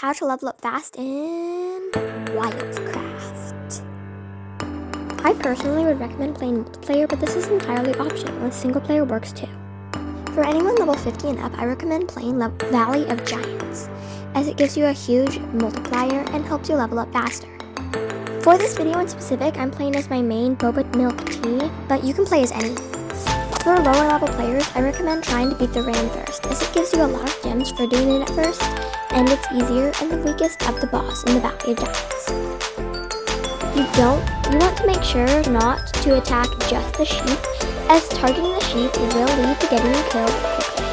How to level up fast in WildCraft. I personally would recommend playing multiplayer, but this is entirely optional, and single player works too. For anyone level 50 and up, I recommend playing Valley of Giants, as it gives you a huge multiplier and helps you level up faster. For this video in specific, I'm playing as my main boba milk tea, but you can play as any. For lower level players, I recommend trying to beat the ram first, as it gives you a lot of gems for doing it at first, and it's easier and the weakest of the boss in the Valley of Giants. You want to make sure not to attack just the sheep, as targeting the sheep will lead to getting you killed quickly.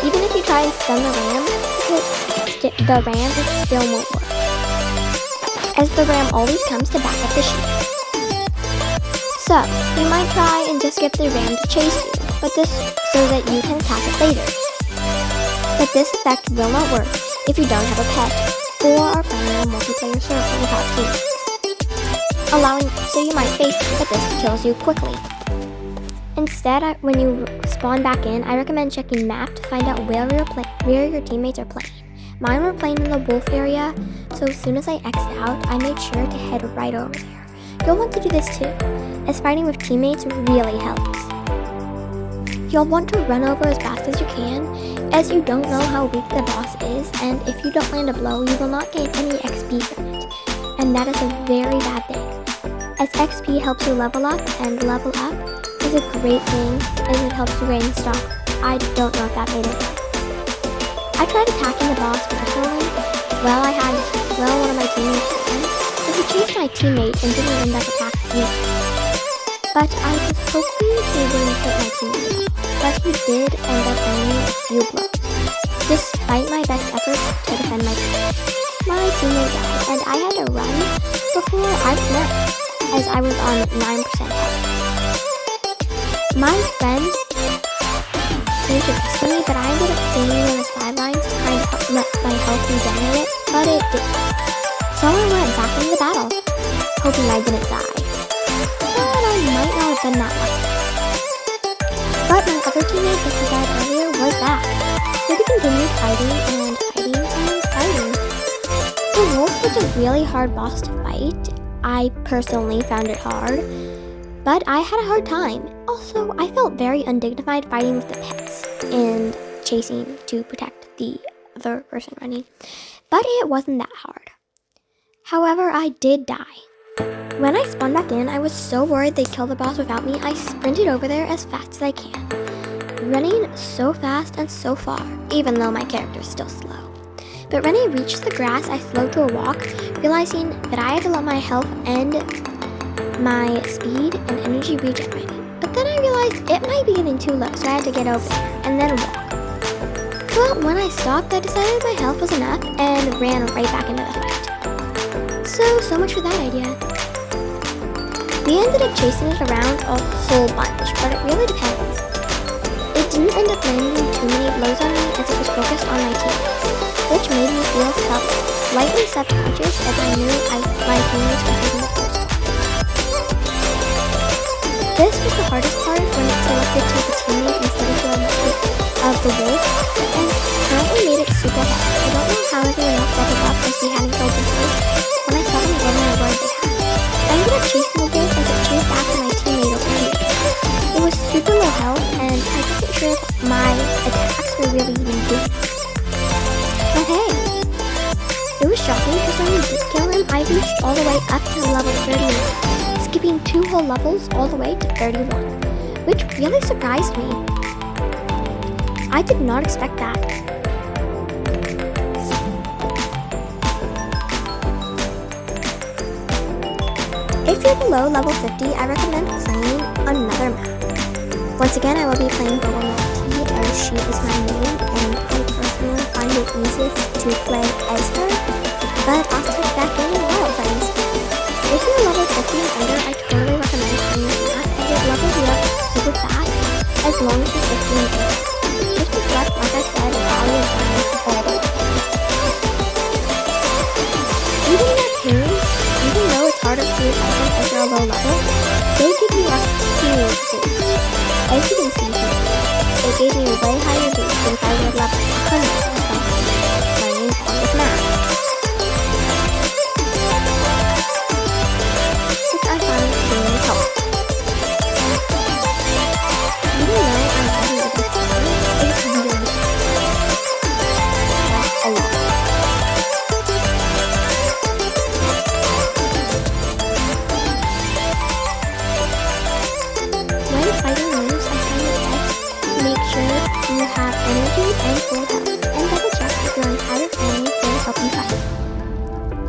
Even if you try and stun the ram, it still won't work, as the ram always comes to back up the sheep. So, you might try and just get the ram to chase you, so that you can attack it later. But this effect will not work if you don't have a pet, or are playing a multiplayer server without teammates. So you might face it, but this kills you quickly. Instead, when you spawn back in, I recommend checking map to find out where your teammates are playing. Mine were playing in the wolf area, so as soon as I X'd out, I made sure to head right over there. You'll want to do this too, as fighting with teammates really helps. You'll want to run over as fast as you can, as you don't know how weak the boss is, and if you don't land a blow, you will not gain any XP from it, and that is a very bad thing, as XP helps you level up, and level up is a great thing as it helps you reign stronger. I don't know if that made it right. I tried attacking the boss personally. One of my teammates ran, so he chased my teammate and didn't end up attacking me. But I was hoping he wouldn't hit my teammate at all. But he did end up landing a few blows, despite my best efforts to defend my teammate. My teammate died, and I had to run before I was next, as I was on 9% health. My friend came to rescue me, but I ended up standing on the sidelines to try to let my health regenerate, but it didn't. So I went back into the battle, hoping I didn't die. But I might not have been that lucky. But my other teammate, as I died earlier, was back. So we continued fighting. The wolf was a really hard boss to fight. I personally found it hard, but I had a hard time. Also, I felt very undignified fighting with the pets and chasing to protect the other person running. But it wasn't that hard. However, I did die. When I spawned back in, I was so worried they'd kill the boss without me, I sprinted over there as fast as I can, running so fast and so far, even though my character is still slow. But when I reached the grass, I slowed to a walk, realizing that I had to let my health and my speed and energy regenerating. But then I realized it might be getting too low, so I had to get over there and then walk. But when I stopped, I decided my health was enough and ran right back into the fight. So much for that idea. We ended up chasing it around a whole bunch, but it really depends. It didn't end up landing too many blows on me as it was focused on my teammates, which made me feel slightly subconscious as I knew my teammates were taking the close one. This was the hardest part when it selected to the teammate instead of the wolf, and apparently made it super hard. I don't know how everyone else set it up as we hadn't killed them first. When I saw them again, I learned they had. I ended up chasing the wolf as it chased after my teammate over here. It was super low health, and I wasn't sure if my attacks were really even doing it. But hey, it was shocking because when we did kill him, I reached all the way up to level 31, skipping 2 whole levels all the way to 31, which really surprised me. I did not expect that. If you're below level 50, I recommend playing another map. Once again, I will be playing Boba Milk Tea, as she is my main, and I personally find it easiest to play as her, but I'll check back in as well, friends. If you're level 50 and under, I totally recommend playing this map, as it levels you up super fast, as long as you're 50 and under. Just reflect, like I said, Valley of Giants all the way. Even though it's harder to fight them as you're a low level, they give you a huge boost. As you can see here, it gave me a way higher boost than if I would have leveled 100 or something playing on this map.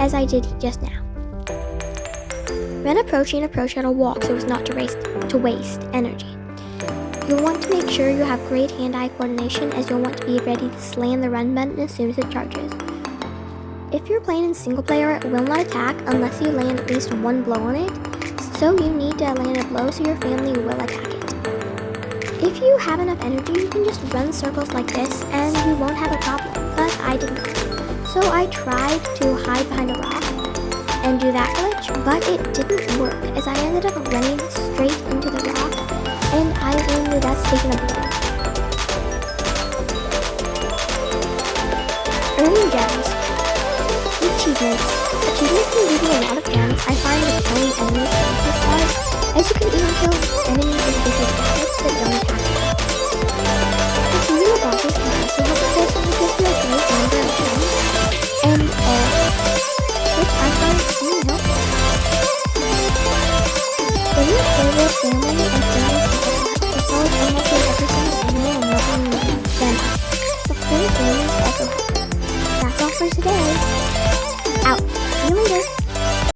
as I did just now. Run approach and approach at a walk so as not to waste energy. You'll want to make sure you have great hand-eye coordination, as you'll want to be ready to slam the run button as soon as it charges. If you're playing in single player, it will not attack unless you land at least one blow on it, so you need to land a blow so your family will attack it. If you have enough energy, you can just run circles like this and you won't have a problem, but I did not. So I tried to hide behind a rock and do that glitch, but it didn't work, as I ended up running straight into the rock and I ended up taking a blow. Earning gems. Achievements. Achievements can give you a lot of gems. I find that killing enemies the easiest part, as you can even kill enemies with basic gadgets that don't attack you. Achieving the bosses can also help with this, and gives you a great number of gems and which I find really helpful. Getting a favorite family and friends as well as unlocking every single animal and leveling them up. The full game is also helpful. That's all for today.